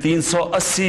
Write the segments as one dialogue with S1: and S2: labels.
S1: 380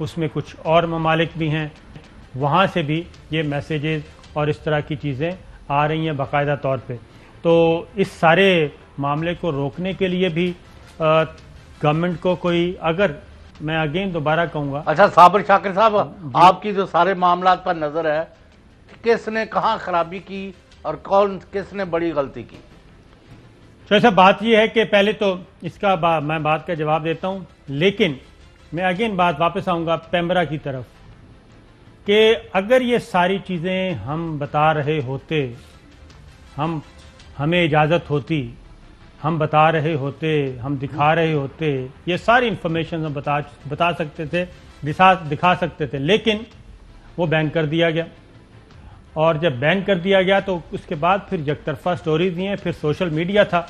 S2: اس میں کچھ اور ممالک بھی ہیں، وہاں سے بھی یہ میسیجز اور اس طرح کی چیزیں آ رہی ہیں باقاعدہ طور پہ. تو اس سارے معاملے کو روکنے کے لیے بھی گورنمنٹ کو کوئی، اگر میں اگین دوبارہ کہوں گا.
S3: اچھا صابر شاکر صاحب، آپ کی جو سارے معاملات پر نظر ہے، کس نے کہاں خرابی کی اور کس نے بڑی غلطی کی؟
S2: صاحب بات یہ ہے کہ پہلے تو اس کا میں بات کا جواب دیتا ہوں، لیکن میں اگین بات واپس آؤں گا پیمبرا کی طرف کہ اگر یہ ساری چیزیں ہم بتا رہے ہوتے، ہمیں اجازت ہوتی، ہم بتا رہے ہوتے، ہم دکھا رہے ہوتے، یہ ساری انفارمیشن ہم بتا سکتے تھے، دکھا سکتے تھے، لیکن وہ بین کر دیا گیا. اور جب بین کر دیا گیا تو اس کے بعد پھر یک طرفہ سٹوریز ہیں، پھر سوشل میڈیا تھا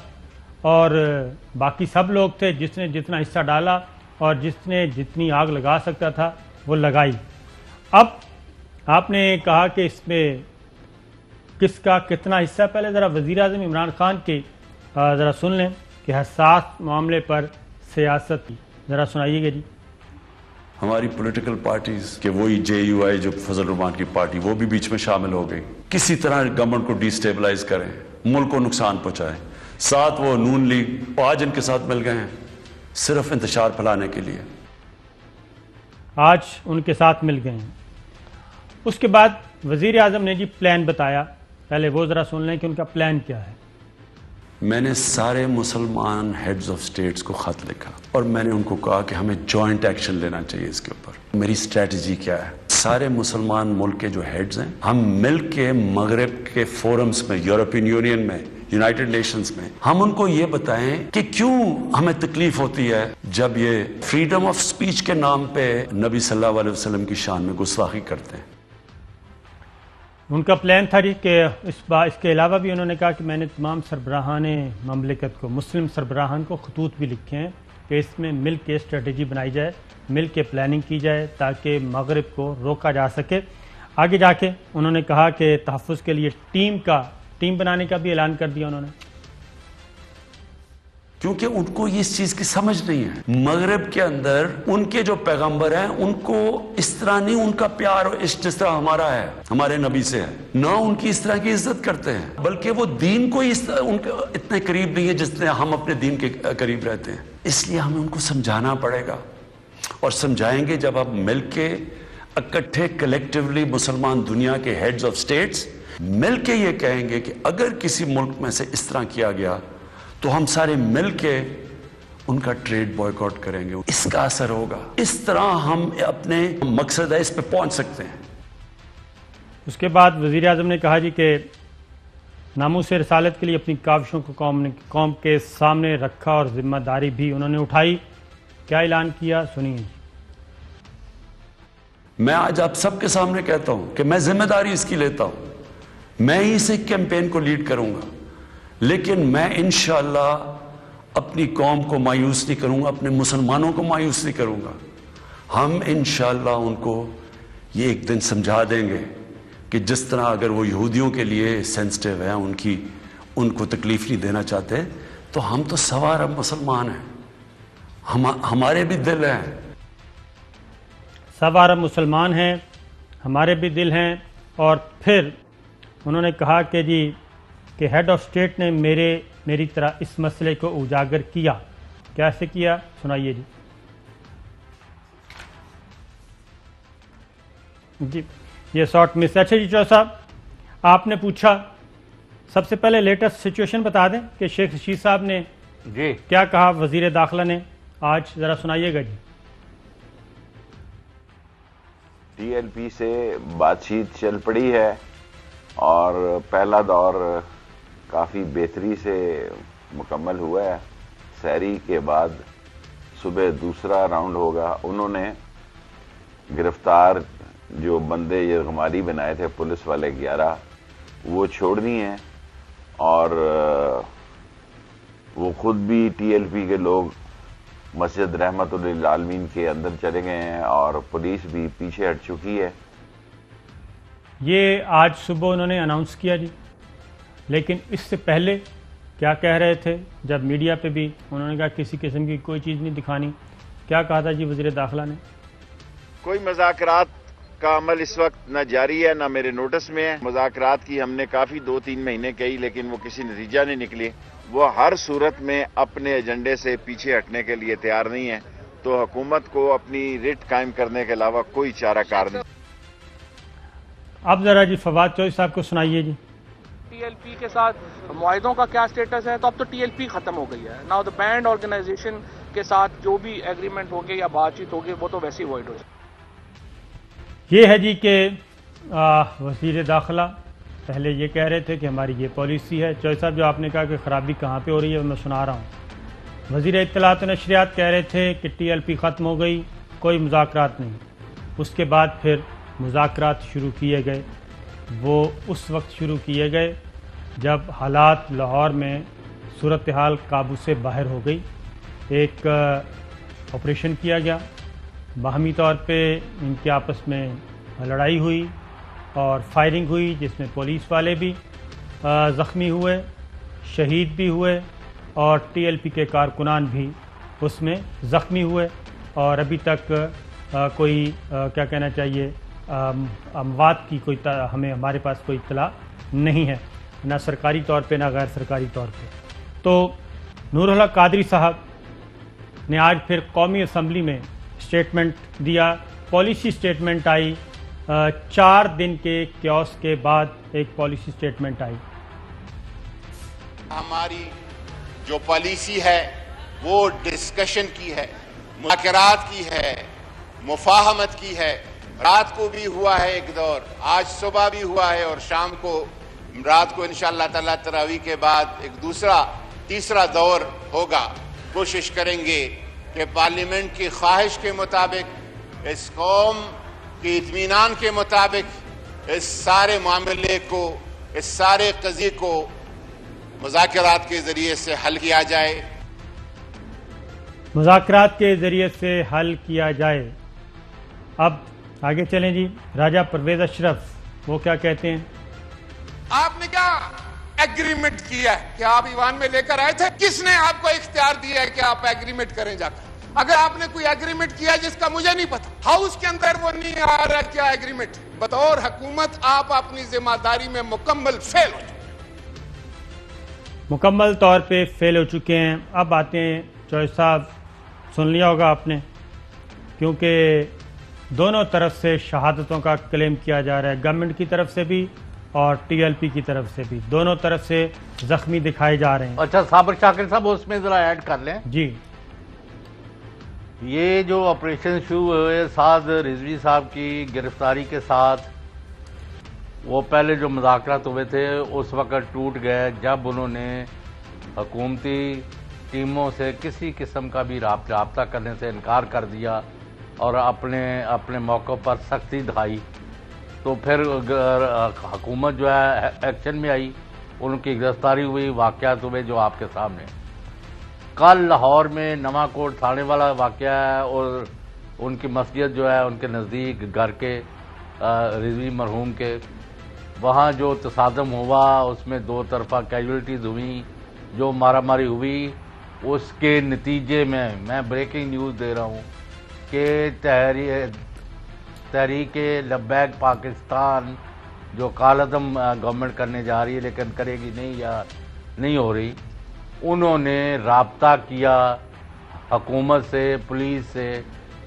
S2: اور باقی سب لوگ تھے جس نے جتنا حصہ ڈالا اور جس نے جتنی آگ لگا سکتا تھا وہ لگائی. اب آپ نے کہا کہ اس میں کس کا کتنا حصہ، پہلے ذرا وزیر اعظم عمران خان کے ذرا سن لیں کہ حساس معاملے پر سیاست کی ذرا سنائیے گا جی.
S1: ہماری پولیٹیکل پارٹیز کہ وہی جے یو آئی جو فضل الرحمان کی پارٹی، وہ بھی بیچ میں شامل ہو گئی، کسی طرح گورنمنٹ کو ڈی سٹیبلائز کریں، ملک کو نقصان پہنچائیں. ساتھ وہ نون لیگ آج ان کے ساتھ مل گئے ہیں صرف انتشار پھیلانے کے لیے.
S2: آج ان کے ساتھ مل گئے ہیں. اس کے بعد وزیر اعظم نے جی پلان بتایا، پہلے وہ ذرا سن لیں کہ ان کا پلان کیا ہے.
S1: میں نے سارے مسلمان ہیڈز آف سٹیٹس کو خط لکھا اور میں نے ان کو کہا کہ ہمیں جوائنٹ ایکشن لینا چاہیے اس کے اوپر. میری سٹریٹجی کیا ہے؟ سارے مسلمان ملک کے جو ہیڈز ہیں، ہم مل کے مغرب کے فورمز میں، یورپین یونین میں، یونائٹڈ نیشنز میں، ہم ان کو یہ بتائیں کہ کیوں ہمیں تکلیف ہوتی ہے جب یہ فریڈم آف سپیچ کے نام پہ نبی صلی اللہ علیہ وسلم کی شان میں گستاخی کرتے ہیں.
S2: ان کا پلان تھا جی کہ اس کے علاوہ بھی انہوں نے کہا کہ میں نے تمام سربراہان مملکت کو، مسلم سربراہان کو خطوط بھی لکھے ہیں کہ اس میں مل کے اسٹریٹجی بنائی جائے، مل کے پلاننگ کی جائے تاکہ مغرب کو روکا جا سکے. آگے جا کے انہوں نے کہا کہ تحفظ کے لیے ٹیم بنانے کا بھی اعلان کر دیا انہوں نے،
S1: کیونکہ ان کو اس چیز کی سمجھ نہیں ہے. مغرب کے اندر ان کے جو پیغمبر ہیں ان کو اس طرح نہیں، ان کا پیار اور عشق جس طرح ہمارا ہے، ہمارے نبی سے ہے، نہ ان کی اس طرح کی عزت کرتے ہیں، بلکہ وہ دین کو ان کے اتنے قریب نہیں ہے جس طرح ہم اپنے دین کے قریب رہتے ہیں. اس لیے ہمیں ان کو سمجھانا پڑے گا، اور سمجھائیں گے جب آپ مل کے اکٹھے کلیکٹیولی مسلمان دنیا کے ہیڈز آف سٹیٹس مل کے یہ کہیں گے کہ اگر کسی ملک میں سے اس طرح کیا گیا تو ہم سارے مل کے ان کا ٹریڈ بوائیکاٹ کریں گے. اس کا اثر ہوگا. اس طرح ہم اپنے مقصد ہے اس پہ پہنچ سکتے ہیں.
S2: اس کے بعد وزیر اعظم نے کہا جی کہ ناموس رسالت کے لیے اپنی کاوشوں کو قوم کے سامنے رکھا اور ذمہ داری بھی انہوں نے اٹھائی. کیا اعلان کیا سنیے.
S1: میں آج آپ سب کے سامنے کہتا ہوں کہ میں ذمہ داری اس کی لیتا ہوں، میں ہی اس کیمپین کو لیڈ کروں گا، لیکن میں انشاءاللہ اپنی قوم کو مایوس نہیں کروں گا، اپنے مسلمانوں کو مایوس نہیں کروں گا. ہم انشاءاللہ ان کو یہ ایک دن سمجھا دیں گے کہ جس طرح اگر وہ یہودیوں کے لیے سینسٹیو ہیں، ان کو تکلیف نہیں دینا چاہتے، تو ہم تو سوا ارب مسلمان ہیں، ہمارے بھی دل ہیں.
S2: سوا ارب مسلمان ہیں، ہمارے بھی دل ہیں. اور پھر انہوں نے کہا کہ جی کہ ہیڈ آف سٹیٹ نے میری طرح اس مسئلے کو اجاگر کیا. کیسے کیا سنائیے جی. جی یہ شارٹ مس. اچھا جی چودھری صاحب، آپ نے پوچھا، سب سے پہلے لیٹسٹ سچویشن بتا دیں کہ شیخ رشید صاحب نے
S3: جی
S2: کیا کہا وزیر داخلہ نے آج، ذرا سنائیے گا جی.
S4: ٹی ایل پی سے بات چیت چل پڑی ہے اور پہلا دور کافی بہتری سے مکمل ہوا ہے. سحری کے بعد صبح دوسرا راؤنڈ ہوگا. انہوں نے گرفتار جو بندے یرغمالی بنائے تھے پولیس والے 11 وہ چھوڑ دی ہیں، اور وہ خود بھی ٹی ایل پی کے لوگ مسجد رحمت للعالمین کے اندر چلے گئے ہیں اور پولیس بھی پیچھے ہٹ چکی ہے.
S2: یہ آج صبح انہوں نے اناؤنس کیا جی، لیکن اس سے پہلے کیا کہہ رہے تھے جب میڈیا پہ بھی انہوں نے کہا کسی قسم کی کوئی چیز نہیں دکھانی. کیا کہا تھا جی وزیر داخلہ نے؟
S4: کوئی مذاکرات کا عمل اس وقت نہ جاری ہے نہ میرے نوٹس میں ہے. مذاکرات کی ہم نے کافی 2-3 مہینے کہی لیکن وہ کسی نتیجہ نہیں نکلی. وہ ہر صورت میں اپنے ایجنڈے سے پیچھے ہٹنے کے لیے تیار نہیں ہے، تو حکومت کو اپنی رٹ قائم کرنے کے علاوہ کوئی چارہ کار نہیں.
S2: اب ذرا جی فواد چوہدری صاحب کو سنائیے جی.
S5: ٹی ایل پی کے ساتھ معاہدوں کا کیا سٹیٹس ہے؟ تو اب تو ٹی ایل پی ختم ہو گئی ہے. ناؤ دا بینڈ آرگنائزیشن کے ساتھ جو بھی ایگریمنٹ ہوگی یا بات چیت ہوگی وہ تو ویسی وائڈ ہو جائے.
S2: یہ ہے جی کہ وزیر داخلہ پہلے یہ کہہ رہے تھے کہ ہماری یہ پالیسی ہے. چوہدری صاحب جو آپ نے کہا کہ خرابی کہاں پہ ہو رہی ہے میں سنا رہا ہوں. وزیر اطلاعات و نشریات کہہ رہے تھے کہ ٹی ایل پی ختم ہو گئی، کوئی مذاکرات نہیں. اس کے بعد پھر مذاکرات شروع کیے گئے. وہ اس وقت شروع کیے گئے جب حالات لاہور میں صورتحال قابو سے باہر ہو گئی. ایک آپریشن کیا گیا، باہمی طور پہ ان کے آپس میں لڑائی ہوئی اور فائرنگ ہوئی جس میں پولیس والے بھی زخمی ہوئے، شہید بھی ہوئے اور ٹی ایل پی کے کارکنان بھی اس میں زخمی ہوئے. اور ابھی تک کوئی کیا کہنا چاہیے اموات کی کوئی ہمارے پاس کوئی اطلاع نہیں ہے، نہ سرکاری طور پہ نہ غیر سرکاری طور پہ. تو نور الحق قادری صاحب نے آج پھر قومی اسمبلی میں اسٹیٹمنٹ دیا. پالیسی اسٹیٹمنٹ آئی 4 دن کے کیوس کے بعد ایک پالیسی اسٹیٹمنٹ آئی.
S6: ہماری جو پالیسی ہے وہ ڈسکشن کی ہے، مذاکرات کی ہے، مفاہمت کی ہے. رات کو بھی ہوا ہے ایک دور، آج صبح بھی ہوا ہے اور شام کو رات کو انشاءاللہ تعالیٰ تراویح کے بعد ایک تیسرا دور ہوگا. کوشش کریں گے کہ پارلیمنٹ کی خواہش کے مطابق، اس قوم کی اطمینان کے مطابق اس سارے معاملے کو، اس سارے قضیے کو مذاکرات کے ذریعے سے حل کیا جائے.
S2: مذاکرات کے ذریعے سے حل کیا جائے. اب آگے چلیں جی. راجہ پرویز اشرف وہ کیا کہتے ہیں؟
S7: آپ نے کیا ایگریمنٹ کیا ہے کہ آپ ایوان میں لے کر آئے تھے؟ کس نے آپ کو اختیار دیا ہے کہ آپ ایگریمنٹ کریں جا کر؟ اگر آپ نے کوئی ایگریمنٹ کیا جس کا مجھے نہیں پتا، ہاؤس کے اندر وہ نہیں آ رہا کیا ایگریمنٹ؟ بطور حکومت آپ اپنی ذمہ داری میں مکمل فیل ہو چکے،
S2: مکمل طور پہ فیل ہو چکے ہیں. اب آتے ہیں چوہدری صاحب، سن لیا ہوگا آپ نے، کیونکہ دونوں طرف سے شہادتوں کا کلیم کیا جا رہا ہے، گورنمنٹ کی طرف سے بھی اور ٹی ایل پی کی طرف سے بھی. دونوں طرف سے زخمی دکھائے جا رہے ہیں.
S3: اچھا صابر شاکر صاحب اس میں ذرا ایڈ کر لیں.
S2: جی.
S3: یہ جو آپریشن شروع ہوئے سعد رضوی صاحب کی گرفتاری کے ساتھ، وہ پہلے جو مذاکرات ہوئے تھے اس وقت ٹوٹ گئے جب انہوں نے حکومتی ٹیموں سے کسی قسم کا بھی رابطہ کرنے سے انکار کر دیا اور اپنے موقع پر سختی دکھائی. تو پھر حکومت جو ہے ایکشن میں آئی، ان کی گرفتاری ہوئی، واقعات ہوئے جو آپ کے سامنے. کل لاہور میں نواں کوٹ تھانے والا واقعہ ہے اور ان کی مسجد جو ہے ان کے نزدیک گھر کے رضوی مرحوم کے، وہاں جو تصادم ہوا اس میں 2 طرفہ کیجولٹیز ہوئیں، جو مارا ماری ہوئی. اس کے نتیجے میں بریکنگ نیوز دے رہا ہوں کہ تحریک لبیک پاکستان جو کالعدم گورنمنٹ کرنے جا رہی ہے لیکن کرے گی نہیں یا نہیں ہو رہی، انہوں نے رابطہ کیا حکومت سے، پولیس سے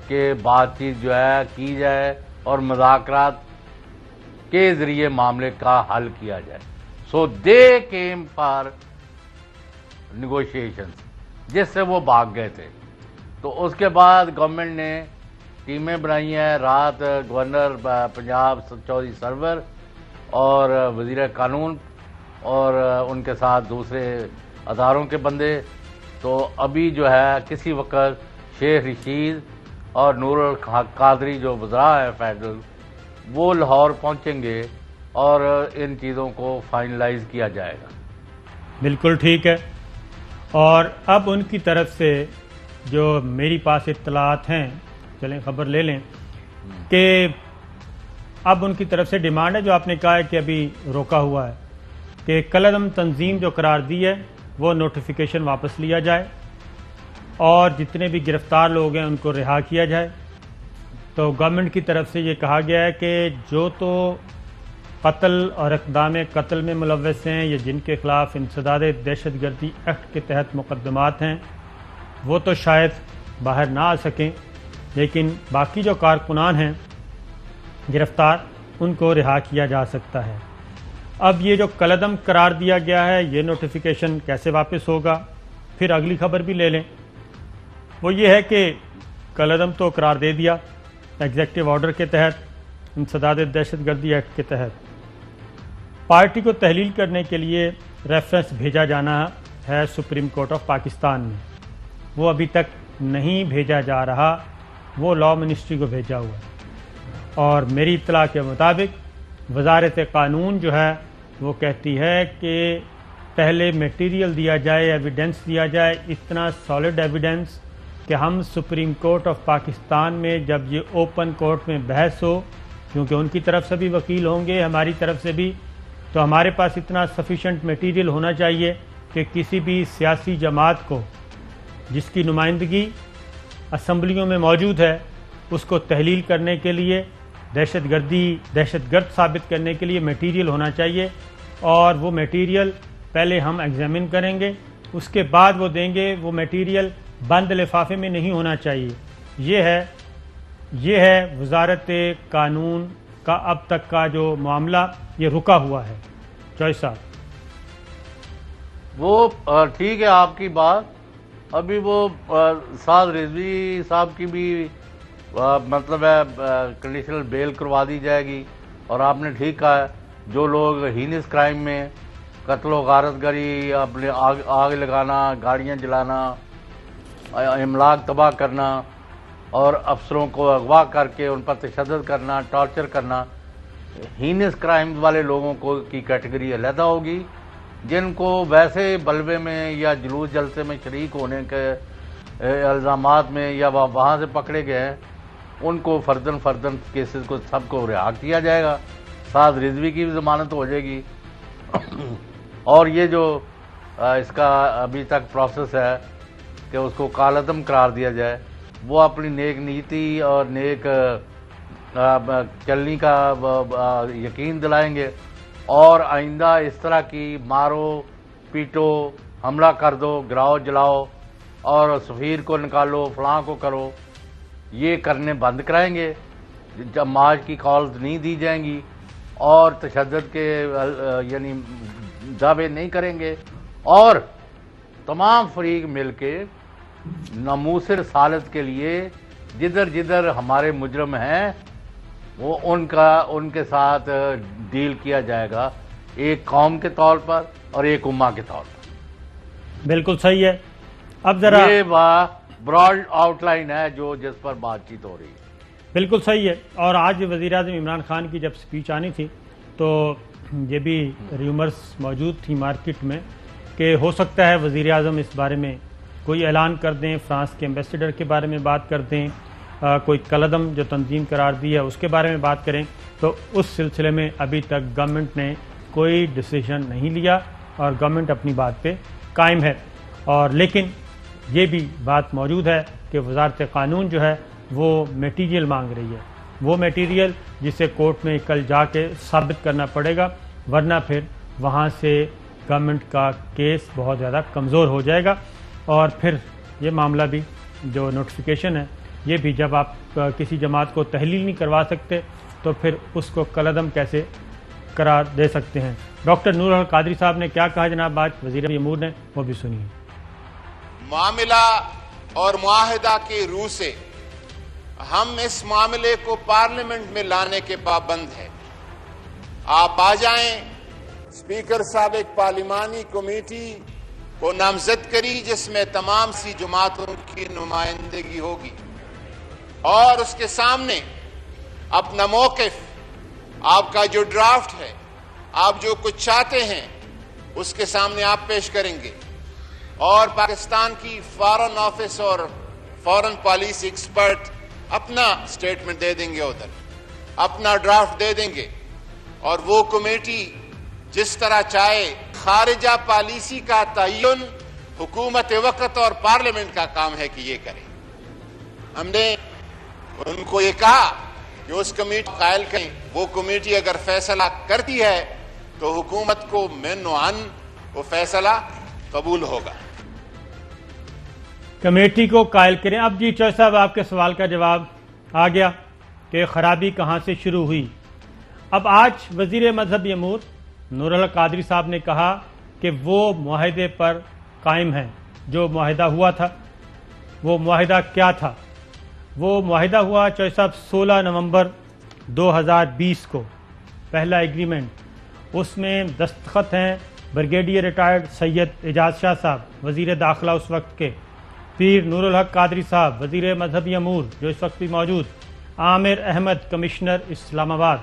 S3: کہ بات چیت جو ہے کی جائے اور مذاکرات کے ذریعے معاملے کا حل کیا جائے. سو دے کیم فار نیگوشیشنز، جس سے وہ بھاگ گئے تھے. تو اس کے بعد گورنمنٹ نے ٹیمیں بنائی ہیں. رات گورنر پنجاب چودھری سرور اور وزیر قانون اور ان کے ساتھ دوسرے اداروں کے بندے. تو ابھی جو ہے کسی وقت شیخ رشید اور نور الحق قادری جو وزراء ہیں فیڈرل، وہ لاہور پہنچیں گے اور ان چیزوں کو فائنلائز کیا جائے گا.
S2: بالکل ٹھیک ہے. اور اب ان کی طرف سے جو میری پاس اطلاعات ہیں، چلیں خبر لے لیں کہ اب ان کی طرف سے ڈیمانڈ ہے جو آپ نے کہا ہے کہ ابھی روکا ہوا ہے کہ کالعدم تنظیم جو قرار دی ہے وہ نوٹیفیکیشن واپس لیا جائے اور جتنے بھی گرفتار لوگ ہیں ان کو رہا کیا جائے. تو گورنمنٹ کی طرف سے یہ کہا گیا ہے کہ جو تو قتل اور اقدام قتل میں ملوث ہیں یا جن کے خلاف انسداد دہشت گردی ایکٹ کے تحت مقدمات ہیں وہ تو شاید باہر نہ آ سکیں، لیکن باقی جو کارکنان ہیں گرفتار ان کو رہا کیا جا سکتا ہے۔ اب یہ جو کالعدم قرار دیا گیا ہے یہ نوٹیفیکیشن کیسے واپس ہوگا؟ پھر اگلی خبر بھی لے لیں، وہ یہ ہے کہ کالعدم تو قرار دے دیا ایگزیکٹو آرڈر کے تحت، انسداد دہشت گردی ایکٹ کے تحت۔ پارٹی کو تحلیل کرنے کے لیے ریفرنس بھیجا جانا ہے سپریم کورٹ آف پاکستان میں، وہ ابھی تک نہیں بھیجا جا رہا، وہ لاء منسٹری کو بھیجا ہوا ہے، اور میری اطلاع کے مطابق وزارت قانون جو ہے وہ کہتی ہے کہ پہلے میٹیریل دیا جائے، ایویڈنس دیا جائے، اتنا سالڈ ایویڈنس کہ ہم سپریم کورٹ آف پاکستان میں جب یہ اوپن کورٹ میں بحث ہو، کیونکہ ان کی طرف سے بھی وکیل ہوں گے، ہماری طرف سے بھی، تو ہمارے پاس اتنا سفیشینٹ میٹیریل ہونا چاہیے کہ کسی بھی سیاسی جماعت کو جس کی نمائندگی اسمبلیوں میں موجود ہے اس کو تحلیل کرنے کے لیے، دہشت گرد ثابت کرنے کے لیے میٹیریل ہونا چاہیے، اور وہ میٹیریل پہلے ہم ایگزامن کریں گے، اس کے بعد وہ دیں گے۔ وہ میٹیریل بند لفافے میں نہیں ہونا چاہیے۔ یہ ہے وزارت قانون کا اب تک کا جو معاملہ یہ رکا ہوا ہے۔ جوائے صاحب،
S3: وہ ٹھیک ہے آپ کی بات، ابھی وہ سعد رضوی صاحب کی بھی مطلب ہے کنڈیشنل بیل کروا دی جائے گی، اور آپ نے ٹھیک کہا ہے جو لوگ ہینس کرائم میں قتل و غارت گری، اپنے آگ لگانا، گاڑیاں جلانا، املاک تباہ کرنا اور افسروں کو اغوا کر کے ان پر تشدد کرنا، ٹارچر کرنا، ہینس کرائم والے لوگوں کو کی کیٹیگری علیحدہ ہوگی۔ جن کو ویسے بلوے میں یا جلوس جلسے میں شریک ہونے کے الزامات میں یا وہاں سے پکڑے گئے ہیں ان کو فردن کیسز کو سب کو رہا کیا جائے گا، سعد رضوی کی بھی ضمانت ہو جائے گی۔ اور یہ جو اس کا ابھی تک پروسیس ہے کہ اس کو کالعدم قرار دیا جائے، وہ اپنی نیک نیتی اور نیک چلنی کا یقین دلائیں گے، اور آئندہ اس طرح کی مارو پیٹو، حملہ کر دو، گراؤ جلاؤ اور سفیر کو نکالو، فلاں کو کرو، یہ کرنے بند کرائیں گے۔ جب مارچ کی کالز نہیں دی جائیں گی اور تشدد کے یعنی دعوے نہیں کریں گے، اور تمام فریق مل کے ناموس رسالت کے لیے جدھر جدھر ہمارے مجرم ہیں وہ ان کے ساتھ ڈیل کیا جائے گا، ایک قوم کے طور پر اور ایک امہ کے طور پر۔
S2: بالکل صحیح ہے۔ اب ذرا
S3: یہ براڈ آؤٹ لائن ہے جس پر بات چیت ہو رہی ہے۔
S2: بالکل صحیح ہے۔ اور آج وزیر اعظم عمران خان کی جب سپیچ آنی تھی تو یہ بھی ریومرز موجود تھی مارکیٹ میں کہ ہو سکتا ہے وزیر اعظم اس بارے میں کوئی اعلان کر دیں، فرانس کے ایمبیسیڈر کے بارے میں بات کر دیں، کوئی کالعدم جو تنظیم قرار دی ہے اس کے بارے میں بات کریں، تو اس سلسلے میں ابھی تک گورنمنٹ نے کوئی ڈیسیژن نہیں لیا اور گورنمنٹ اپنی بات پہ قائم ہے۔ اور لیکن یہ بھی بات موجود ہے کہ وزارت قانون جو ہے وہ میٹیریل مانگ رہی ہے، وہ میٹیریل جسے کورٹ میں کل جا کے ثابت کرنا پڑے گا، ورنہ پھر وہاں سے گورنمنٹ کا کیس بہت زیادہ کمزور ہو جائے گا، اور پھر یہ معاملہ بھی جو نوٹیفیکیشن ہے یہ بھی جب آپ کسی جماعت کو تحلیل نہیں کروا سکتے تو پھر اس کو کالعدم کیسے قرار دے سکتے ہیں۔ ڈاکٹر نور القادری صاحب نے کیا کہا جناب آج وزیر امور نے، وہ بھی سنیے۔
S6: معاملہ اور معاہدہ کی روح سے ہم اس معاملے کو پارلیمنٹ میں لانے کے پابند ہیں۔ آپ آ جائیں، اسپیکر صاحب ایک پارلیمانی کمیٹی کو نامزد کری جس میں تمام سی جماعتوں کی نمائندگی ہوگی، اور اس کے سامنے اپنا موقف، آپ کا جو ڈرافٹ ہے، آپ جو کچھ چاہتے ہیں اس کے سامنے آپ پیش کریں گے، اور پاکستان کی فارن آفس اور فارن پالیسی ایکسپرٹ اپنا سٹیٹمنٹ دے دیں گے، ادھر اپنا ڈرافٹ دے دیں گے، اور وہ کمیٹی جس طرح چاہے خارجہ پالیسی کا تعین حکومت وقت اور پارلیمنٹ کا کام ہے کہ یہ کرے۔ ہم نے ان کو یہ کہا کہ اس کمیٹی قائل کریں. وہ کمیٹی اگر فیصلہ کرتی ہے تو حکومت کو من و عن وہ فیصلہ قبول ہوگا.
S2: کمیٹی کو قائل کریں. اب جی چوہے صاحب آپ کے سوال کا جواب آ گیا کہ خرابی کہاں سے شروع ہوئی. اب آج وزیر مذہبی امور نور الحق قادری صاحب نے کہا کہ وہ معاہدے پر قائم ہیں. جو معاہدہ ہوا تھا وہ معاہدہ کیا تھا؟ وہ معاہدہ ہوا چوہے صاحب 16 نومبر 2020 کو، پہلا ایگریمنٹ. اس میں دستخط ہیں بریگیڈیئر ریٹائرڈ سید اعجاز شاہ صاحب وزیر داخلہ اس وقت کے، پیر نور الحق قادری صاحب وزیر مذہبی امور جو اس وقت بھی موجود، عامر احمد کمشنر اسلام آباد،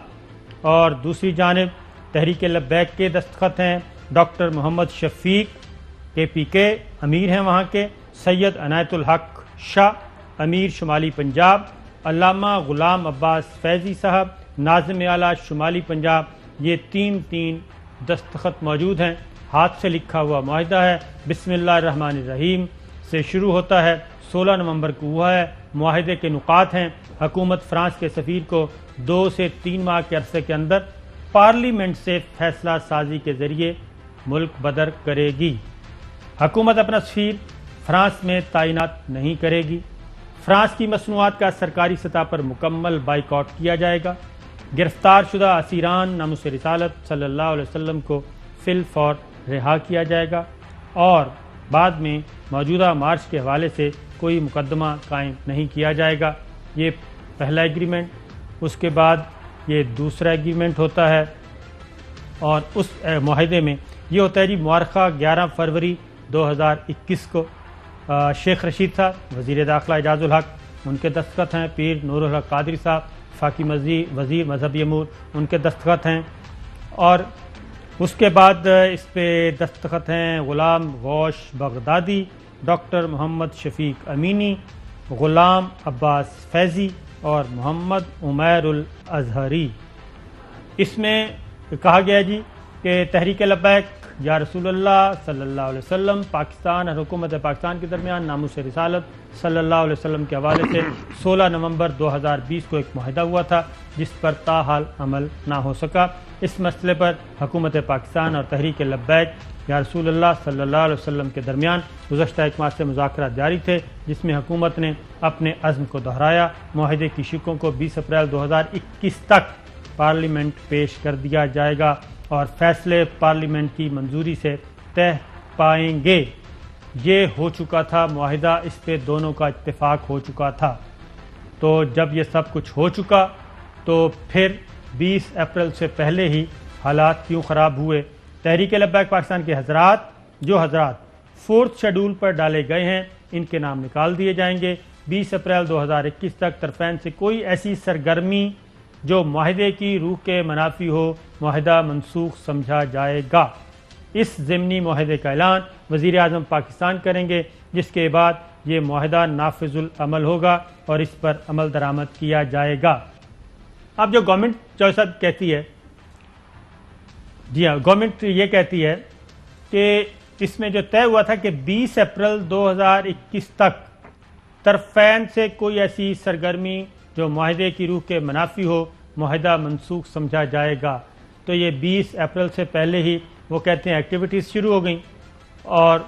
S2: اور دوسری جانب تحریک لبیک کے دستخط ہیں ڈاکٹر محمد شفیق KPK امیر ہیں وہاں کے، سید عنایت الحق شاہ امیر شمالی پنجاب، علامہ غلام عباس فیضی صاحب ناظم اعلیٰ شمالی پنجاب. یہ تین دستخط موجود ہیں. ہاتھ سے لکھا ہوا معاہدہ ہے. بسم اللہ الرحمن الرحیم سے شروع ہوتا ہے. 16 نومبر کو ہوا ہے. معاہدے کے نکات ہیں: حکومت فرانس کے سفیر کو 2 سے 3 ماہ کے عرصے کے اندر پارلیمنٹ سے فیصلہ سازی کے ذریعے ملک بدر کرے گی. حکومت اپنا سفیر فرانس میں تعینات نہیں کرے گی. فرانس کی مصنوعات کا سرکاری سطح پر مکمل بائیکاٹ کیا جائے گا. گرفتار شدہ اسیران ناموس رسالت صلی اللہ علیہ وسلم کو فی الفور رہا کیا جائے گا، اور بعد میں موجودہ مارچ کے حوالے سے کوئی مقدمہ قائم نہیں کیا جائے گا. یہ پہلا ایگریمنٹ. اس کے بعد یہ دوسرا ایگریمنٹ ہوتا ہے، اور اس معاہدے میں یہ ہوتا ہے جی مؤرخہ 11 فروری 2021 کو. شیخ رشید صاحب وزیر داخلہ اعجاز الحق ان کے دستخط ہیں، پیر نور الحق قادری صاحب وفاقی وزیر مذہبی امور ان کے دستخط ہیں، اور اس کے بعد اس پہ دستخط ہیں غلام غوث بغدادی، ڈاکٹر محمد شفیق امینی، غلام عباس فیضی اور محمد عمیر الازہری. اس میں کہا گیا جی کہ تحریک لبیک یا رسول اللہ صلی اللہ علیہ وسلم پاکستان اور حکومت پاکستان کے درمیان ناموس رسالت صلی اللہ علیہ وسلم کے حوالے سے 16 نومبر 2020 کو ایک معاہدہ ہوا تھا جس پر تاحال عمل نہ ہو سکا. اس مسئلے پر حکومت پاکستان اور تحریک لبیک یا رسول اللہ صلی اللہ علیہ وسلم کے درمیان گزشتہ ایک ماہ سے مذاکرات جاری تھے، جس میں حکومت نے اپنے عزم کو دہرایا. معاہدے کی شقوں کو 20 اپریل 2021 تک پارلیمنٹ پیش کر دیا جائے گا اور فیصلے پارلیمنٹ کی منظوری سے طے پائیں گے. یہ ہو چکا تھا معاہدہ، اس پہ دونوں کا اتفاق ہو چکا تھا. تو جب یہ سب کچھ ہو چکا تو پھر 20 اپریل سے پہلے ہی حالات کیوں خراب ہوئے؟ تحریک لبیک پاکستان کے جو حضرات 4تھ شیڈول پر ڈالے گئے ہیں ان کے نام نکال دیے جائیں گے. 20 اپریل 2021 تک طرفین سے کوئی ایسی سرگرمی جو معاہدے کی روح کے منافی ہو معاہدہ منسوخ سمجھا جائے گا. اس ضمنی معاہدے کا اعلان وزیر اعظم پاکستان کریں گے، جس کے بعد یہ معاہدہ نافذ العمل ہوگا اور اس پر عمل درآمد کیا جائے گا. اب جو گورنمنٹ چوہے صاحب کہتی ہے، جی ہاں گورنمنٹ یہ کہتی ہے کہ اس میں جو طے ہوا تھا کہ 20 اپریل 2021 تک طرفین سے کوئی ایسی سرگرمی جو معاہدے کی روح کے منافی ہو معاہدہ منسوخ سمجھا جائے گا. تو یہ 20 اپریل سے پہلے ہی وہ کہتے ہیں ایکٹیویٹیز شروع ہو گئیں، اور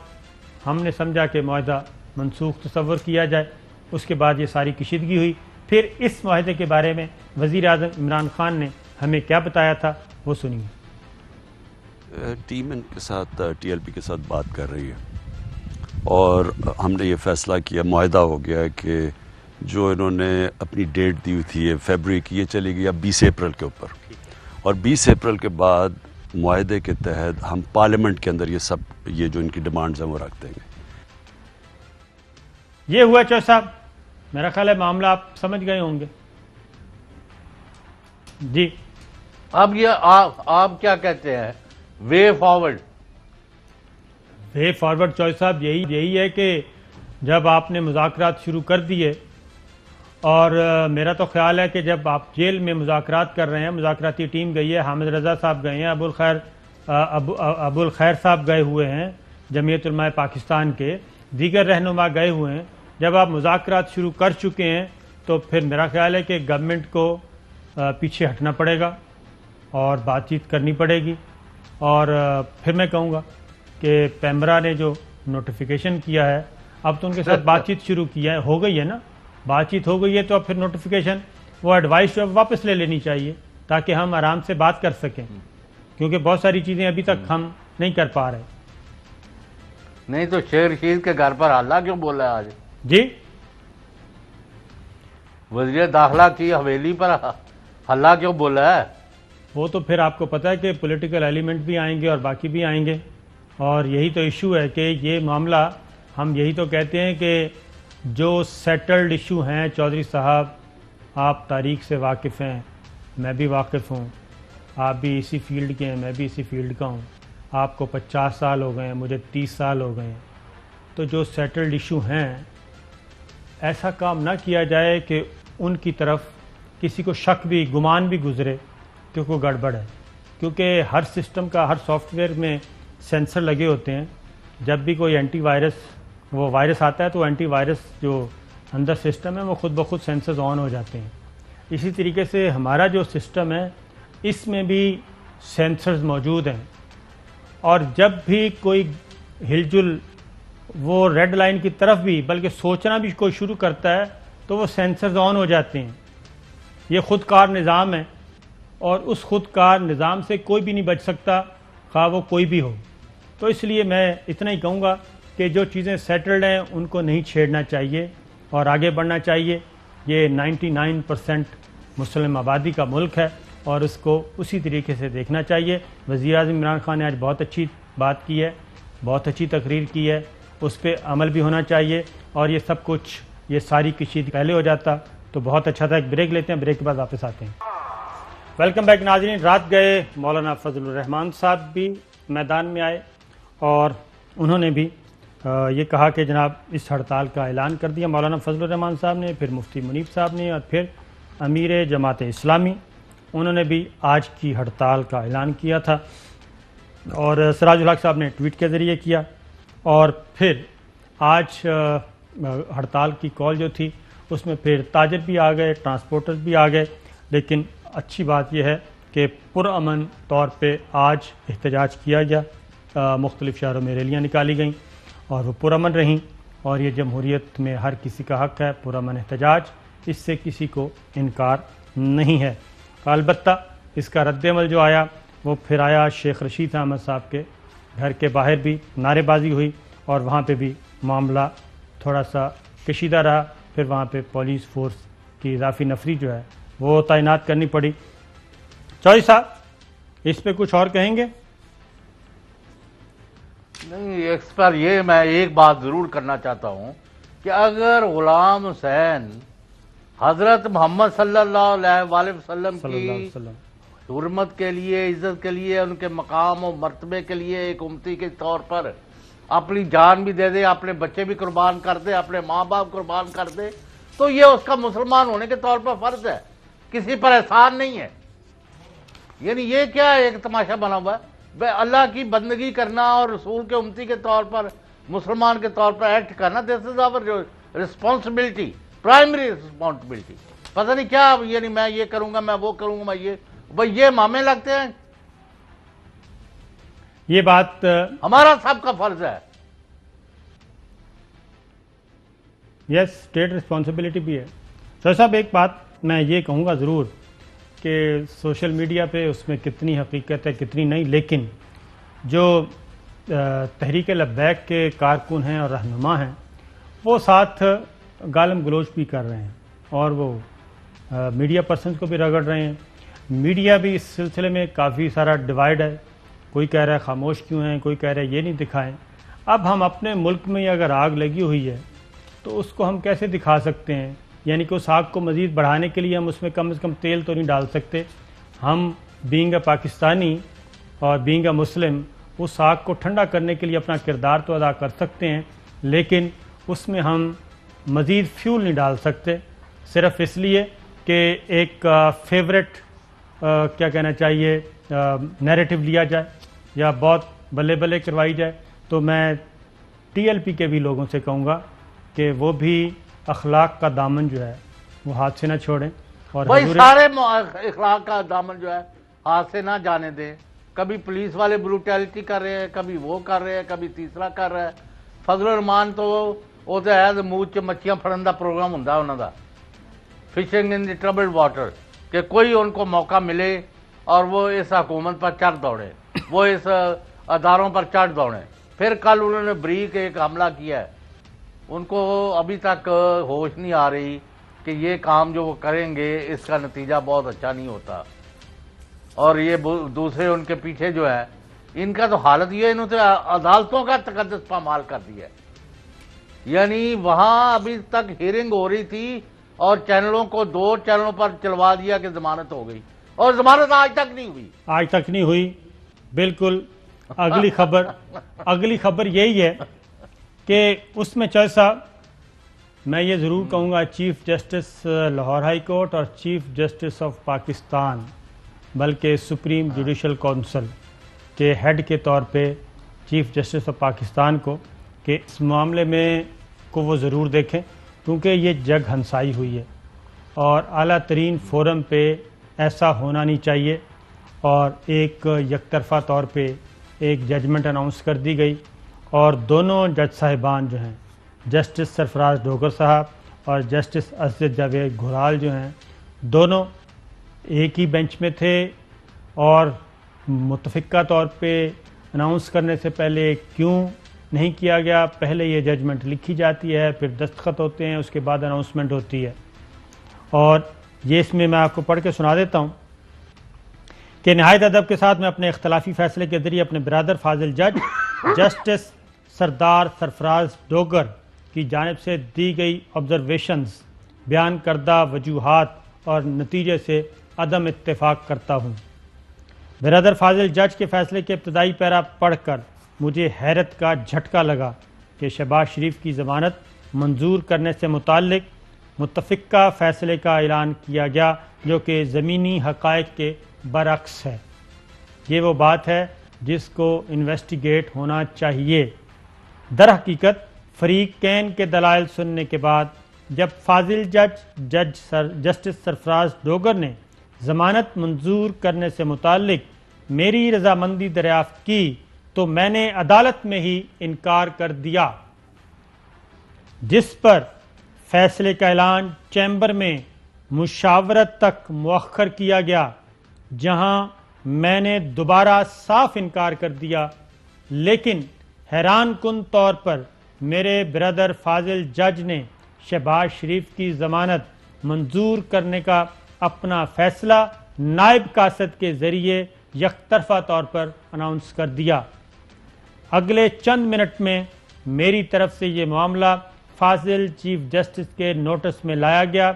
S2: ہم نے سمجھا کہ معاہدہ منسوخ تصور کیا جائے. اس کے بعد یہ ساری کشیدگی ہوئی. پھر اس معاہدے کے بارے میں وزیر اعظم عمران خان نے ہمیں کیا بتایا تھا وہ سنیے.
S1: ٹیم ان کے ساتھ TLP کے ساتھ بات کر رہی ہے، اور ہم نے یہ فیصلہ کیا، معاہدہ ہو گیا کہ جو انہوں نے اپنی ڈیٹ دی ہوئی تھی فیبری کی، یہ چلی گئی اب 20 اپریل کے اوپر، اور 20 اپریل کے بعد معاہدے کے تحت ہم پارلیمنٹ کے اندر یہ جو ان کی ڈیمانڈز ہیں وہ رکھ دیں گے.
S2: یہ ہوا چوہے صاحب، میرا خیال ہے معاملہ آپ سمجھ گئے ہوں گے. جی
S3: اب یہ آپ کیا کہتے ہیں وے فارورڈ؟
S2: وے فارورڈ چوہے صاحب یہی ہے کہ جب آپ نے مذاکرات شروع کر دیے، اور میرا تو خیال ہے کہ جب آپ جیل میں مذاکرات کر رہے ہیں، مذاکراتی ٹیم گئی ہے، حامد رضا صاحب گئے ہیں، ابو الخیر صاحب گئے ہوئے ہیں جمعیت علماء پاکستان کے، دیگر رہنما گئے ہوئے ہیں. جب آپ مذاکرات شروع کر چکے ہیں تو پھر میرا خیال ہے کہ گورنمنٹ کو پیچھے ہٹنا پڑے گا اور بات چیت کرنی پڑے گی. اور پھر میں کہوں گا کہ پیمرا نے جو نوٹیفیکیشن کیا ہے اب تو ان کے ساتھ بات چیت شروع کی ہے, ہو گئی ہے نا, بات چیت ہو گئی ہے, تو اب پھر نوٹیفیکیشن وہ ایڈوائس جو ہے واپس لے لینی چاہیے تاکہ ہم آرام سے بات کر سکیں, کیونکہ بہت ساری چیزیں ابھی تک ہم نہیں کر پا رہے.
S3: نہیں تو شیر رشید کے گھر پر حلہ کیوں بولا ہے آج؟
S2: جی
S3: وزیر داخلہ کی حویلی پر حلہ کیوں بولا ہے؟
S2: وہ تو پھر آپ کو پتہ ہے کہ پولیٹیکل ایلیمنٹ بھی آئیں گے اور باقی بھی آئیں گے, اور یہی تو ایشو ہے کہ یہ معاملہ, ہم یہی تو کہتے ہیں کہ جو سیٹلڈ ایشو ہیں, چودھری صاحب آپ تاریخ سے واقف ہیں, میں بھی واقف ہوں, آپ بھی اسی فیلڈ کے ہیں, میں بھی اسی فیلڈ کا ہوں, آپ کو 50 سال ہو گئے ہیں, مجھے 30 سال ہو گئے ہیں, تو جو سیٹلڈ ایشو ہیں ایسا کام نہ کیا جائے کہ ان کی طرف کسی کو شک بھی, گمان بھی گزرے کہ کوئی گڑبڑ ہے, کیونکہ ہر سسٹم کا, ہر سافٹ ویئر میں سینسر لگے ہوتے ہیں. جب بھی کوئی اینٹی وائرس وہ وائرس آتا ہے تو اینٹی وائرس جو اندر سسٹم ہے وہ خود بخود سینسرز آن ہو جاتے ہیں. اسی طریقے سے ہمارا جو سسٹم ہے اس میں بھی سینسرز موجود ہیں, اور جب بھی کوئی ہل جل وہ ریڈ لائن کی طرف بھی بلکہ سوچنا بھی کوئی شروع کرتا ہے تو وہ سینسرز آن ہو جاتے ہیں. یہ خود کار نظام ہے اور اس خود کار نظام سے کوئی بھی نہیں بچ سکتا, خواہ وہ کوئی بھی ہو. تو اس لیے میں اتنا ہی کہوں گا کہ جو چیزیں سیٹلڈ ہیں ان کو نہیں چھیڑنا چاہیے اور آگے بڑھنا چاہیے. یہ 99% مسلم آبادی کا ملک ہے اور اس کو اسی طریقے سے دیکھنا چاہیے. وزیر اعظم عمران خان نے آج بہت اچھی بات کی ہے, بہت اچھی تقریر کی ہے, اس پہ عمل بھی ہونا چاہیے, اور یہ سب کچھ, یہ ساری کشید پہلے ہو جاتا تو بہت اچھا تھا. ایک بریک لیتے ہیں, بریک کے بعد واپس آتے ہیں. ویلکم بیک ناظرین. رات گئے مولانا فضل الرحمان صاحب بھی میدان میں آئے اور انہوں نے بھی یہ کہا کہ جناب اس ہڑتال کا اعلان کر دیا مولانا فضل الرحمان صاحب نے, پھر مفتی منیب صاحب نے, اور پھر امیر جماعت اسلامی, انہوں نے بھی آج کی ہڑتال کا اعلان کیا تھا, اور سراج الحق صاحب نے ٹویٹ کے ذریعے کیا. اور پھر آج ہڑتال کی کال جو تھی اس میں پھر تاجر بھی آ گئے, ٹرانسپورٹر بھی آ گئے, لیکن اچھی بات یہ ہے کہ پرامن طور پہ آج احتجاج کیا گیا. مختلف شہروں میں ریلیاں نکالی گئیں اور وہ پرامن رہیں, اور یہ جمہوریت میں ہر کسی کا حق ہے پرامن احتجاج, اس سے کسی کو انکار نہیں ہے. البتہ اس کا رد عمل جو آیا وہ پھر آیا شیخ رشید احمد صاحب کے گھر کے باہر بھی نعرے بازی ہوئی, اور وہاں پہ بھی معاملہ تھوڑا سا کشیدہ رہا. پھر وہاں پہ پولیس فورس کی اضافی نفری جو ہے وہ تعینات کرنی پڑی. چوہدری صاحب اس پہ کچھ اور کہیں گے؟
S3: نہیں, اس پر یہ میں ایک بات ضرور کرنا چاہتا ہوں کہ اگر غلام حسین حضرت محمد صلی اللہ علیہ وسلم کی حرمت کے لیے, عزت کے لیے, ان کے مقام و مرتبے کے لیے ایک امتی کے طور پر اپنی جان بھی دے دے, اپنے بچے بھی قربان کر دے, اپنے ماں باپ قربان کر دے, تو یہ اس کا مسلمان ہونے کے طور پر فرض ہے, کسی پر احسان نہیں ہے. یعنی یہ کیا ایک تماشا بنا ہوا ہے؟ اللہ کی بندگی کرنا اور رسول کے امتی کے طور پر, مسلمان کے طور پر ایکٹ کرنا, دس از آور جو رسپانسبلٹی, پرائمری رسپانسبلٹی. پتہ نہیں کیا, یعنی میں یہ کروں گا, میں وہ کروں گا, میں یہ, بھائی یہ مامے لگتے ہیں.
S2: یہ بات
S3: ہمارا سب کا فرض ہے.
S2: یس, اسٹیٹ رسپانسبلٹی بھی ہے. سر صاحب ایک بات میں یہ کہوں گا ضرور کہ سوشل میڈیا پہ اس میں کتنی حقیقت ہے کتنی نہیں, لیکن جو تحریک لبیک کے کارکن ہیں اور رہنما ہیں وہ ساتھ گالم گلوچ بھی کر رہے ہیں, اور وہ میڈیا پرسنز کو بھی رگڑ رہے ہیں. میڈیا بھی اس سلسلے میں کافی سارا ڈیوائیڈ ہے, کوئی کہہ رہا ہے خاموش کیوں ہیں, کوئی کہہ رہا ہے یہ نہیں دکھائیں. اب ہم اپنے ملک میں اگر آگ لگی ہوئی ہے تو اس کو ہم کیسے دکھا سکتے ہیں؟ یعنی کہ اس آگ کو مزید بڑھانے کے لیے ہم اس میں کم از کم تیل تو نہیں ڈال سکتے. ہم بینگ اے پاکستانی اور بینگ اے مسلم اس آگ کو ٹھنڈا کرنے کے لیے اپنا کردار تو ادا کر سکتے ہیں, لیکن اس میں ہم مزید فیول نہیں ڈال سکتے, صرف اس لیے کہ ایک فیوریٹ کیا کہنا چاہیے نیریٹو لیا جائے یا بہت بلے بلے کروائی جائے. تو میں ٹی ایل پی کے بھی لوگوں سے کہوں گا کہ وہ بھی اخلاق کا دامن جو ہے وہ ہاتھ سے نہ چھوڑیں اور
S3: بھائی
S2: حضور
S3: سارے اخلاق کا دامن جو ہے ہاتھ سے نہ جانے دیں. کبھی پولیس والے بروٹیلٹی کر رہے ہیں, کبھی وہ کر رہے ہیں, کبھی تیسرا کر رہا ہے. فضل الرحمان تو وہ تو ہے منہ چ مچھیاں پھڑن دا پروگرام ہوندا انہاں دا, فشنگ ان دی ٹربلڈ واٹر, کہ کوئی ان کو موقع ملے اور وہ اس حکومت پر چڑھ دوڑے, وہ اس اداروں پر چڑھ دوڑیں. پھر کل انہوں نے بریک ایک حملہ کیا ہے, ان کو ابھی تک ہوش نہیں آ رہی کہ یہ کام جو وہ کریں گے اس کا نتیجہ بہت اچھا نہیں ہوتا. اور یہ دوسرے ان کے پیچھے جو ہے ان کا تو حالت یہ ہے, انہوں نے عدالتوں کا تقدس پامال کر دیا ہے. یعنی وہاں ابھی تک ہیرنگ ہو رہی تھی اور چینلوں کو 2 چینلوں پر چلوا دیا کہ ضمانت ہو گئی, اور ضمانت آج تک نہیں ہوئی.
S2: آج تک نہیں ہوئی. بالکل. اگلی خبر یہی ہے کہ اس میں چوہدری صاحب, میں یہ ضرور کہوں گا, chief justice Lahore high court اور چیف جسٹس آف پاکستان بلکہ سپریم جوڈیشل کونسل کے ہیڈ کے طور پہ چیف جسٹس آف پاکستان کو, کہ اس معاملے میں کو وہ ضرور دیکھیں, کیونکہ یہ جگ ہنسائی ہوئی ہے اور اعلیٰ ترین فورم پہ ایسا ہونا نہیں چاہیے. اور ایک یک طرفہ طور پہ ایک ججمنٹ اناؤنس کر دی گئی اور دونوں جج صاحبان جو ہیں, جسٹس سرفراز ڈوگر صاحب اور جسٹس اسد جاوید گھرال جو ہیں, دونوں ایک ہی بینچ میں تھے اور متفقہ طور پہ اناؤنس کرنے سے پہلے کیوں نہیں کیا گیا, پہلے یہ ججمنٹ لکھی جاتی ہے, پھر دستخط ہوتے ہیں, اس کے بعد اناؤنسمنٹ ہوتی ہے. اور یہ اس میں آپ کو پڑھ کے سنا دیتا ہوں کہ نہایت ادب کے ساتھ میں اپنے اختلافی فیصلے کے ذریعے اپنے برادر فاضل جج جسٹس سردار سرفراز ڈوگر کی جانب سے دی گئی آبزرویشنز, بیان کردہ وجوہات اور نتیجے سے عدم اتفاق کرتا ہوں. برادر فاضل جج کے فیصلے کے ابتدائی پیرا پڑھ کر مجھے حیرت کا جھٹکا لگا کہ شہباز شریف کی ضمانت منظور کرنے سے متعلق متفقہ فیصلے کا اعلان کیا گیا جو کہ زمینی حقائق کے برعکس ہے. یہ وہ بات ہے جس کو انویسٹیگیٹ ہونا چاہیے. در حقیقت فریقین کے دلائل سننے کے بعد جب فاضل جسٹس سرفراز ڈوگر نے ضمانت منظور کرنے سے متعلق میری رضامندی دریافت کی تو میں نے عدالت میں ہی انکار کر دیا, جس پر فیصلے کا اعلان چیمبر میں مشاورت تک مؤخر کیا گیا, جہاں میں نے دوبارہ صاف انکار کر دیا. لیکن حیران کن طور پر میرے برادر فاضل جج نے شہباز شریف کی ضمانت منظور کرنے کا اپنا فیصلہ نائب قاصد کے ذریعے یک طرفہ طور پر اناؤنس کر دیا. اگلے چند منٹ میں میری طرف سے یہ معاملہ فاضل چیف جسٹس کے نوٹس میں لایا گیا.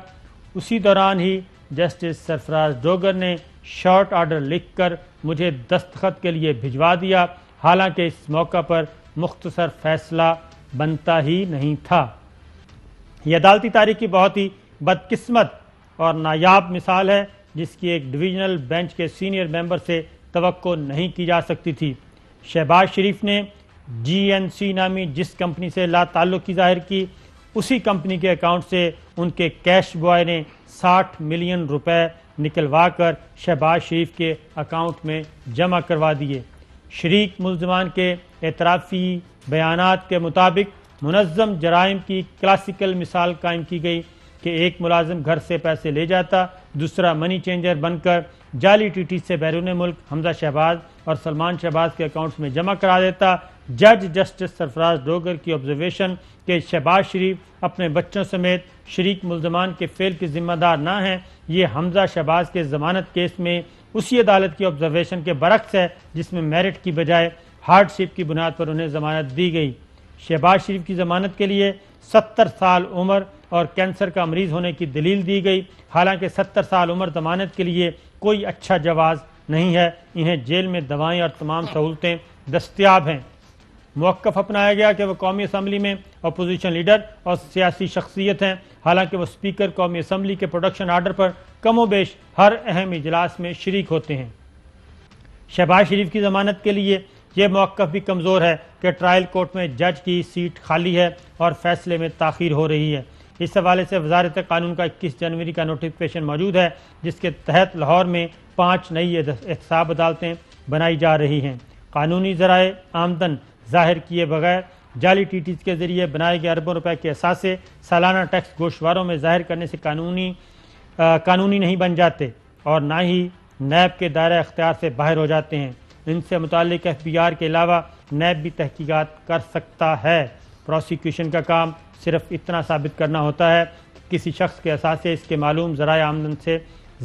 S2: اسی دوران ہی جسٹس سرفراز ڈوگر نے شارٹ آرڈر لکھ کر مجھے دستخط کے لیے بھجوا دیا, حالانکہ اس موقع پر مختصر فیصلہ بنتا ہی نہیں تھا. یہ عدالتی تاریخ کی بہت ہی بدقسمت اور نایاب مثال ہے جس کی ایک ڈویژنل بینچ کے سینئر ممبر سے توقع نہیں کی جا سکتی تھی. شہباز شریف نے GNC نامی جس کمپنی سے لا تعلقی ظاہر کی, اسی کمپنی کے اکاؤنٹ سے ان کے کیش بوائے نے 60 ملین روپے نکلوا کر شہباز شریف کے اکاؤنٹ میں جمع کروا دیے. شریک ملزمان کے اعترافی بیانات کے مطابق منظم جرائم کی کلاسیکل مثال قائم کی گئی کہ ایک ملازم گھر سے پیسے لے جاتا, دوسرا منی چینجر بن کر جعلی TT سے بیرون ملک حمزہ شہباز اور سلمان شہباز کے اکاؤنٹس میں جمع کرا دیتا. جج جسٹس سرفراز ڈوگر کی آبزرویشن کہ شہباز شریف اپنے بچوں سمیت شریک ملزمان کے فعل کے ذمہ دار نہ ہیں, یہ حمزہ شہباز کے ضمانت کیس میں اسی عدالت کی آبزرویشن کے برعکس ہے جس میں میرٹ کی بجائے ہارڈ شپ کی بنیاد پر انہیں ضمانت دی گئی. شہباز شریف کی ضمانت کے لیے 70 سال عمر اور کینسر کا مریض ہونے کی دلیل دی گئی, حالانکہ 70 سال عمر ضمانت کے لیے کوئی اچھا جواز نہیں ہے. انہیں جیل میں دوائیں اور تمام سہولتیں دستیاب ہیں. موقف اپنایا گیا کہ وہ قومی اسمبلی میں اپوزیشن لیڈر اور سیاسی شخصیت ہیں, حالانکہ وہ اسپیکر قومی اسمبلی کے پروڈکشن آرڈر پر کم و بیش ہر اہم اجلاس میں شریک ہوتے ہیں. شہباز شریف کی ضمانت کے لیے یہ موقف بھی کمزور ہے کہ ٹرائل کورٹ میں جج کی سیٹ خالی ہے اور فیصلے میں تاخیر ہو رہی ہے. اس حوالے سے وزارت قانون کا 21 جنوری کا نوٹیفکیشن موجود ہے، جس کے تحت لاہور میں 5 نئی احتساب عدالتیں بنائی جا رہی ہیں۔ قانونی ذرائع آمدن ظاہر کیے بغیر جعلی ٹیٹیز کے ذریعے بنائے گئے اربوں روپے کے اثاثے سالانہ ٹیکس گوشواروں میں ظاہر کرنے سے قانونی نہیں بن جاتے اور نہ ہی نیب کے دائرہ اختیار سے باہر ہو جاتے ہیں۔ ان سے متعلق FBR کے علاوہ نیب بھی تحقیقات کر سکتا ہے۔ پروسیکیوشن کا کام صرف اتنا ثابت کرنا ہوتا ہے کہ کسی شخص کے اثاثے اس کے معلوم ذرائع آمدن سے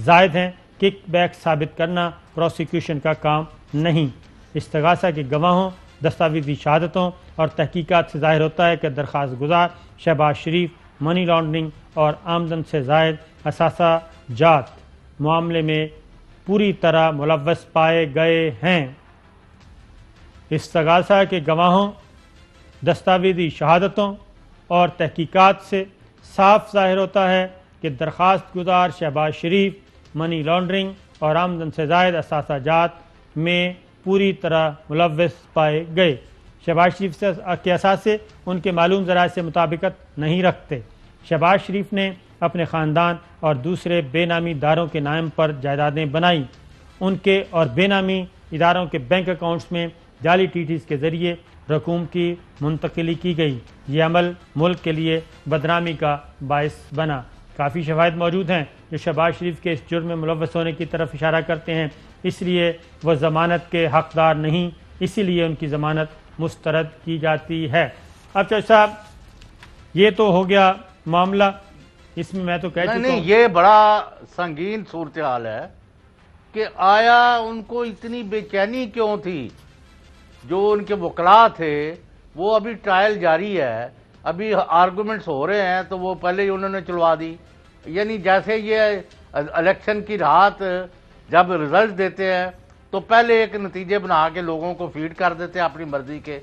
S2: زائد ہیں۔ کک بیک ثابت کرنا پروسیکیوشن کا کام نہیں۔ استغاثہ کے گواہوں، دستاویزی شہادتوں اور تحقیقات سے ظاہر ہوتا ہے کہ درخواست گزار شہباز شریف منی لانڈرنگ اور آمدن سے زائد اثاثہ جات معاملے میں پوری طرح ملوث پائے گئے ہیں۔ استغاثہ کے گواہوں، دستاویزی شہادتوں اور تحقیقات سے صاف ظاہر ہوتا ہے کہ درخواست گزار شہباز شریف منی لانڈرنگ اور آمدن سے زائد اثاثہ جات میں پوری طرح ملوث پائے گئے۔ شہباز شریف کے اثاثے ان کے معلوم ذرائع سے مطابقت نہیں رکھتے۔ شہباز شریف نے اپنے خاندان اور دوسرے بے نامی اداروں کے نام پر جائیدادیں بنائیں۔ ان کے اور بے نامی اداروں کے بینک اکاؤنٹس میں جعلی ٹیٹیز کے ذریعے رقوم کی منتقلی کی گئی۔ یہ عمل ملک کے لیے بدنامی کا باعث بنا۔ کافی شواہد موجود ہیں جو شہباز شریف کے اس جرم میں ملوث ہونے کی طرف اشارہ کرتے ہیں، اس لیے وہ ضمانت کے حقدار نہیں، اسی لیے ان کی ضمانت مسترد کی جاتی ہے۔ اب چوہدری صاحب، یہ تو ہو گیا معاملہ، اس میں میں تو کہہ چکا ہوں۔
S3: نہیں، یہ بڑا سنگین صورتحال ہے کہ آیا ان کو اتنی بے چینی کیوں تھی؟ جو ان کے وکلاء تھے وہ ابھی ٹرائل جاری ہے، ابھی آرگومنٹس ہو رہے ہیں تو وہ پہلے ہی انہوں نے چلوا دی۔ یعنی جیسے یہ الیکشن کی رات جب رزلٹ دیتے ہیں تو پہلے ایک نتیجے بنا کے لوگوں کو فیڈ کر دیتے ہیں اپنی مرضی کے،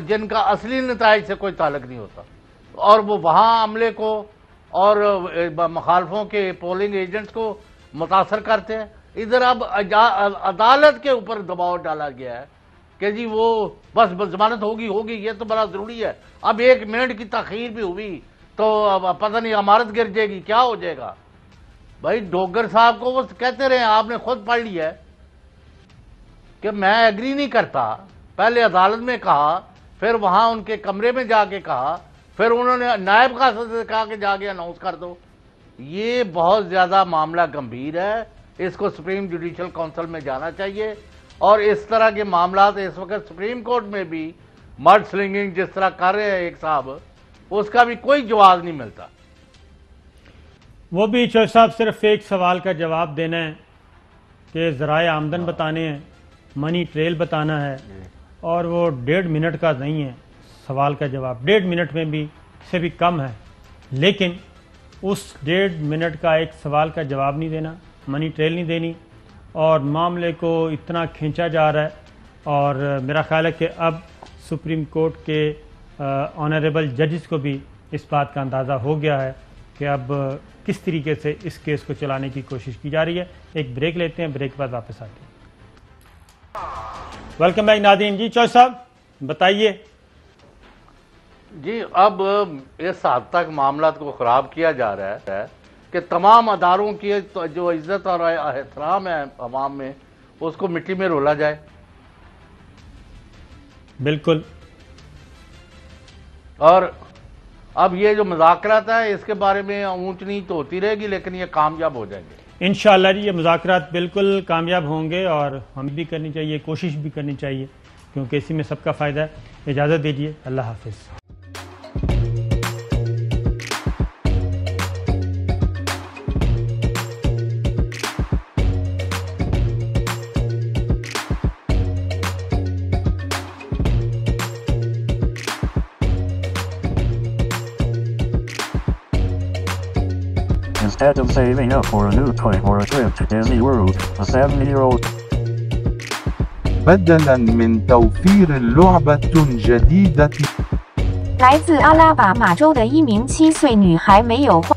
S3: جن کا اصلی نتائج سے کوئی تعلق نہیں ہوتا، اور وہ وہاں عملے کو اور مخالفوں کے پولنگ ایجنٹس کو متاثر کرتے ہیں۔ ادھر اب عدالت کے اوپر دباؤ ڈالا گیا ہے کہ جی وہ بس ضمانت ہوگی، یہ تو بڑا ضروری ہے۔ اب 1 منٹ کی تاخیر بھی ہوئی تو اب پتہ نہیں عمارت گر جائے گی، کیا ہو جائے گا۔ بھائی ڈوگر صاحب کو وہ کہتے رہے، آپ نے خود پڑھ لیا ہے کہ میں ایگری نہیں کرتا، پہلے عدالت میں کہا، پھر وہاں ان کے کمرے میں جا کے کہا، پھر انہوں نے نائب قاضی سے کہا کہ جا کے اناؤنس کر دو۔ یہ بہت زیادہ معاملہ گمبھیر ہے، اس کو سپریم جوڈیشل کونسل میں جانا چاہیے، اور اس طرح کے معاملات اس وقت سپریم کورٹ میں بھی مڈ سلنگنگ جس طرح کر رہے ہیں ایک صاحب، اس کا بھی کوئی جواز نہیں ملتا۔
S2: وہ بھی چوہدری صاحب صرف ایک سوال کا جواب دینا ہے کہ ذرائع آمدن بتانے ہیں، منی ٹریل بتانا ہے، اور وہ 1.5 منٹ کا نہیں ہے سوال کا جواب، 1.5 منٹ میں بھی سے بھی کم ہے، لیکن اس 1.5 منٹ کا ایک سوال کا جواب نہیں دینا، منی ٹریل نہیں دینی، اور معاملے کو اتنا کھینچا جا رہا ہے۔ اور میرا خیال ہے کہ اب سپریم کورٹ کے آنریبل ججز کو بھی اس بات کا اندازہ ہو گیا ہے کہ اب کس طریقے سے اس کیس کو چلانے کی کوشش کی جا رہی ہے۔ ایک بریک لیتے ہیں، بریک کے بعد واپس آتے ہیں۔ ویلکم بیک ناظرین۔ جی چوہدری صاحب بتائیے۔
S3: جی اب اس حد تک معاملات کو خراب کیا جا رہا ہے کہ تمام اداروں کی جو عزت اور احترام ہے عوام میں، اس کو مٹی میں رولا جائے۔
S2: بالکل۔
S3: اور اب یہ جو مذاکرات ہے اس کے بارے میں اونچ نیچ تو ہوتی رہے گی، لیکن یہ کامیاب ہو جائیں گے
S2: انشاءاللہ۔ جی یہ مذاکرات بالکل کامیاب ہوں گے، اور ہمیں بھی کرنی چاہیے، کوشش بھی کرنی چاہیے، کیونکہ اسی میں سب کا فائدہ ہے۔ اجازت دیجیے، اللہ حافظ۔
S8: Instead of saving up for a new toy or a trip to Disney World, a 7-year-old
S9: بدلاً من توفير لعبة جديدة
S10: 来自阿拉巴马州的一名7岁女孩没有花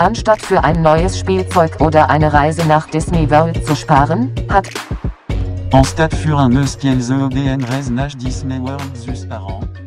S11: Anstatt für ein neues Spielzeug oder eine Reise nach Disney World zu sparen, hat
S9: En stade für ein neues Kielze ODN Resnach Disney World Zus Parent.